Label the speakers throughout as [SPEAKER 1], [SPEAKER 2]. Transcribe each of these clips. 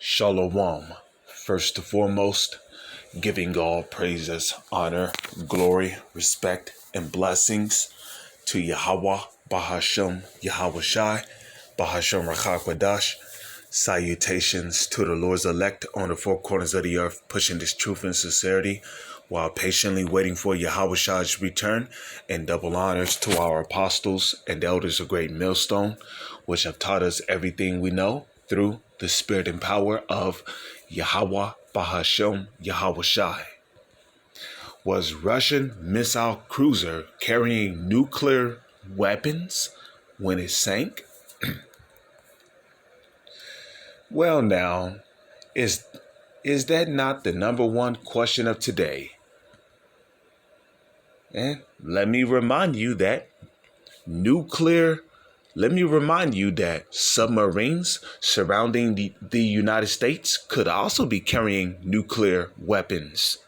[SPEAKER 1] Shalom. First and foremost, giving all praises, honor, glory, respect, and blessings to Yahweh, Bahashem, Yahweh Shai, Bahashem Rachakwadash. Salutations to the Lord's elect on the four corners of the earth, pushing this truth and sincerity while patiently waiting for Yahweh Shai's return, and double honors to our apostles and elders of Great Millstone, which have taught us everything we know through the spirit and power of Yahweh Bahashem Yahweh Shai. Was Russian missile cruiser carrying nuclear weapons when it sank? Well, now, is that not the number one question of today? And let me remind you that submarines surrounding the United States could also be carrying nuclear weapons.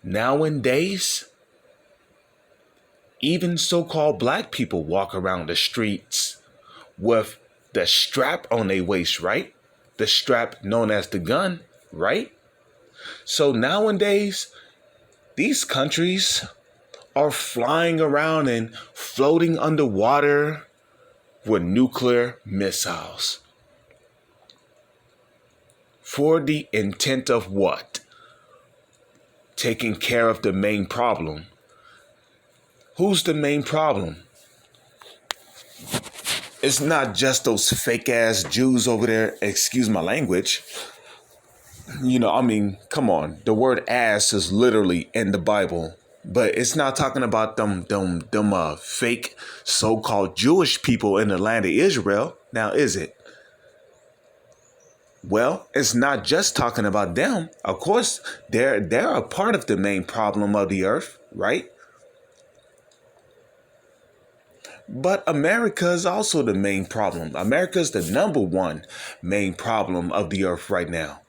[SPEAKER 1] Nowadays, even so-called black people walk around the streets with the strap on their waist, right? The strap known as the gun, right? So nowadays, these countries are flying around and floating underwater with nuclear missiles. For the intent of what? Taking care of the main problem. Who's the main problem? It's not just those fake ass Jews over there, excuse my language. Come on. The word ass is literally in the Bible, but it's not talking about them fake so-called Jewish people in the land of Israel. Now, is it? Well, it's not just talking about them. Of course, they're a part of the main problem of the earth, right? But America is also the main problem. America is the number one main problem of the earth right now.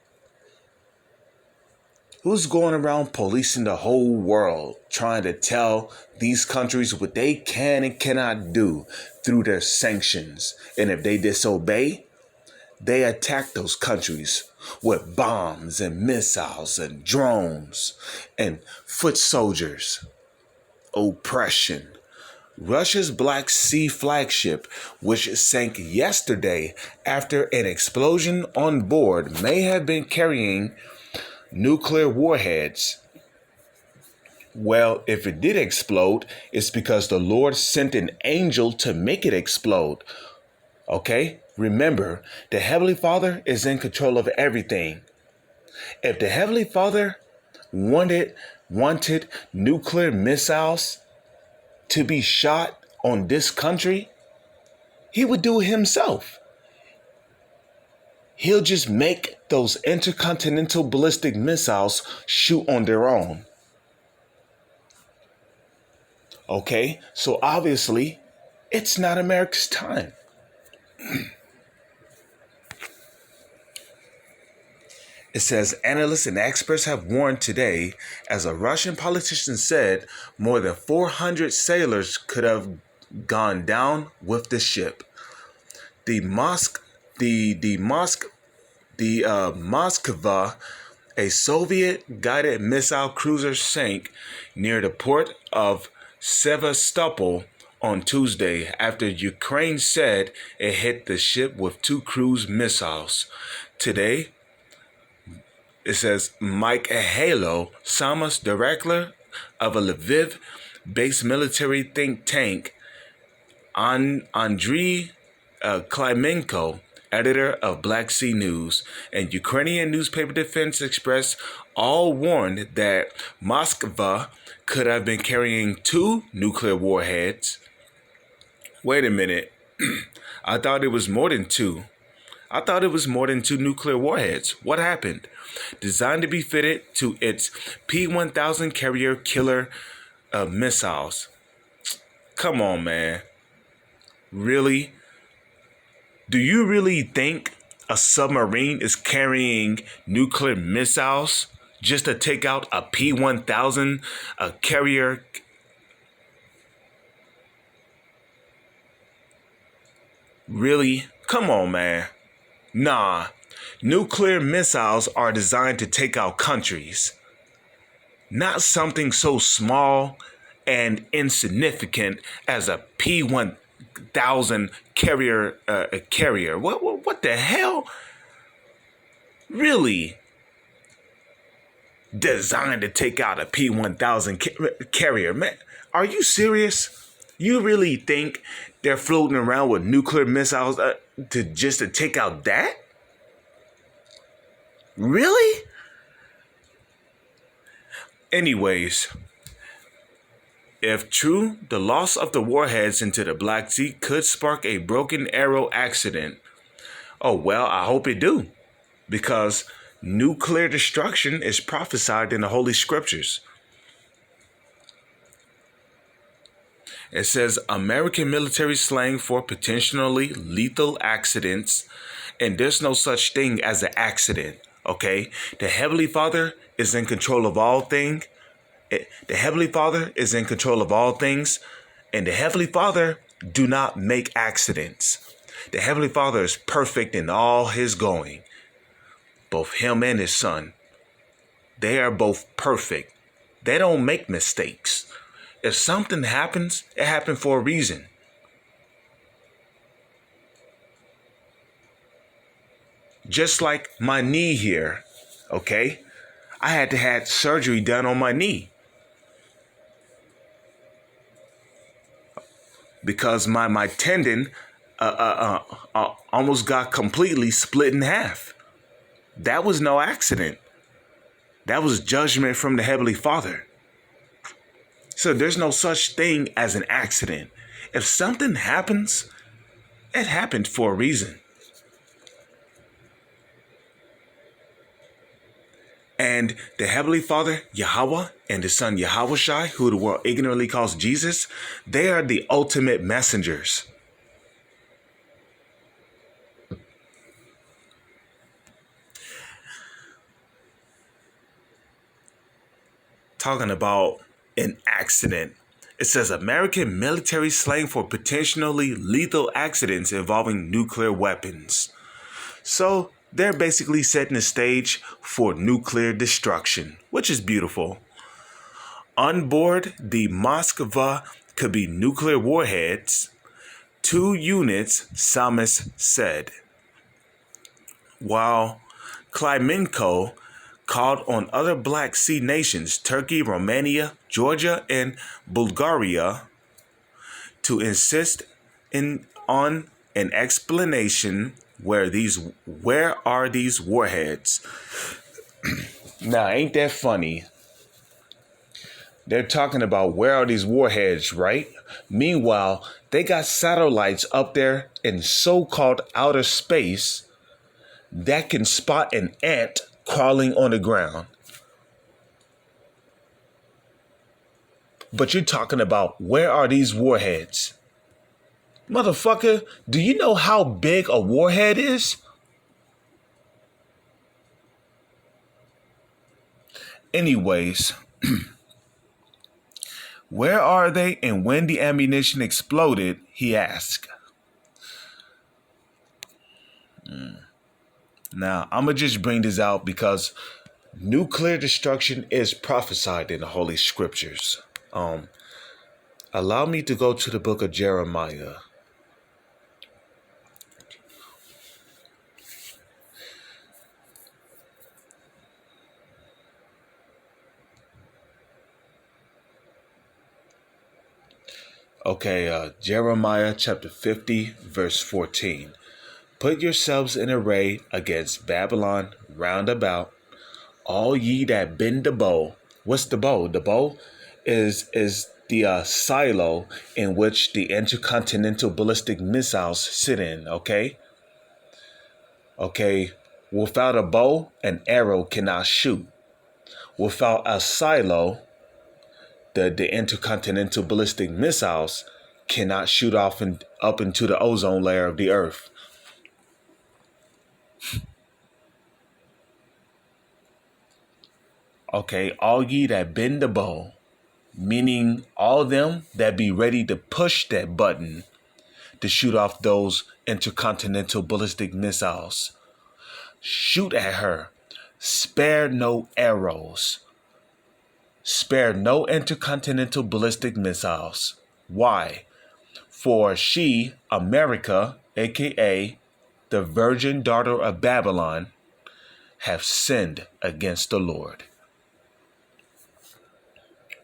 [SPEAKER 1] Who's going around policing the whole world, trying to tell these countries what they can and cannot do through their sanctions? And if they disobey, they attack those countries with bombs and missiles and drones and foot soldiers. Oppression. Russia's Black Sea flagship, which sank yesterday after an explosion on board, may have been carrying nuclear warheads. Well, if it did explode, it's because the Lord sent an angel to make it explode. Okay? Remember, the Heavenly Father is in control of everything. If the Heavenly Father wanted nuclear missiles to be shot on this country, he would do it himself. He'll just make those intercontinental ballistic missiles shoot on their own. Okay, so obviously, it's not America's time. It says analysts and experts have warned today, as a Russian politician said, more than 400 sailors could have gone down with the ship. The Moskva, a Soviet-guided missile cruiser, sank near the port of Sevastopol on Tuesday after Ukraine said it hit the ship with two cruise missiles. Today, it says Mike Halo, Samas, director of a Lviv-based military think tank, Andriy Klimenko, editor of Black Sea News, and Ukrainian newspaper Defense Express all warned that Moskva could have been carrying two nuclear warheads. Wait a minute. I thought it was more than two. I thought it was more than two nuclear warheads. What happened? Designed to be fitted to its P-1000 carrier killer missiles. Come on, man. Really? Do you really think a submarine is carrying nuclear missiles just to take out a P-1000 carrier? Really? Come on, man. Nah, nuclear missiles are designed to take out countries, not something so small and insignificant as a P-1000 carrier. What the hell? Really? Designed to take out a P-1000 carrier? Man, are you serious? You really think they're floating around with nuclear missiles to take out that? Really? Anyways, if true, the loss of the warheads into the Black Sea could spark a broken arrow accident. Oh, well, I hope it do, because nuclear destruction is prophesied in the Holy Scriptures. It says American military slang for potentially lethal accidents, and there's no such thing as an accident, okay? The Heavenly Father is in control of all things. The Heavenly Father is in control of all things, and the Heavenly Father do not make accidents. The Heavenly Father is perfect in all his going. Both him and his son. They are both perfect. They don't make mistakes. If something happens, it happened for a reason. Just like my knee here, okay? I had to have surgery done on my knee. Because my tendon almost got completely split in half. That was no accident. That was judgment from the Heavenly Father. So there's no such thing as an accident. If something happens, it happened for a reason. And the Heavenly Father, Yahweh, and the Son, Yahushai, who the world ignorantly calls Jesus, they are the ultimate messengers. Talking about an accident. It says American military slang for potentially lethal accidents involving nuclear weapons. So they're basically setting the stage for nuclear destruction, which is beautiful. On board the Moskva could be nuclear warheads. 2 units, Samis said. While Klimenko called on other Black Sea nations, Turkey, Romania, Georgia, and Bulgaria, to insist on an explanation where are these warheads? Now, ain't that funny? They're talking about where are these warheads, right? Meanwhile, they got satellites up there in so-called outer space that can spot an ant crawling on the ground. But you're talking about where are these warheads? Motherfucker, do you know how big a warhead is? Anyways, where are they and when the ammunition exploded, he asked. Now, I'm going to just bring this out because nuclear destruction is prophesied in the Holy Scriptures. Allow me to go to the book of Jeremiah. Okay, Jeremiah chapter 50, verse 14. Put yourselves in array against Babylon round about, all ye that bend the bow. What's the bow? The bow is the silo in which the intercontinental ballistic missiles sit in, okay? Okay, without a bow, an arrow cannot shoot. Without a silo, the intercontinental ballistic missiles cannot shoot off and up into the ozone layer of the earth. Okay, all ye that bend the bow, meaning all them that be ready to push that button to shoot off those intercontinental ballistic missiles. Shoot at her. Spare no arrows. Spare no intercontinental ballistic missiles. Why? For she, America, aka the virgin daughter of Babylon, have sinned against the Lord.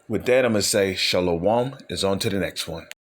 [SPEAKER 1] With that, I'm going to say shalom is on to the next one.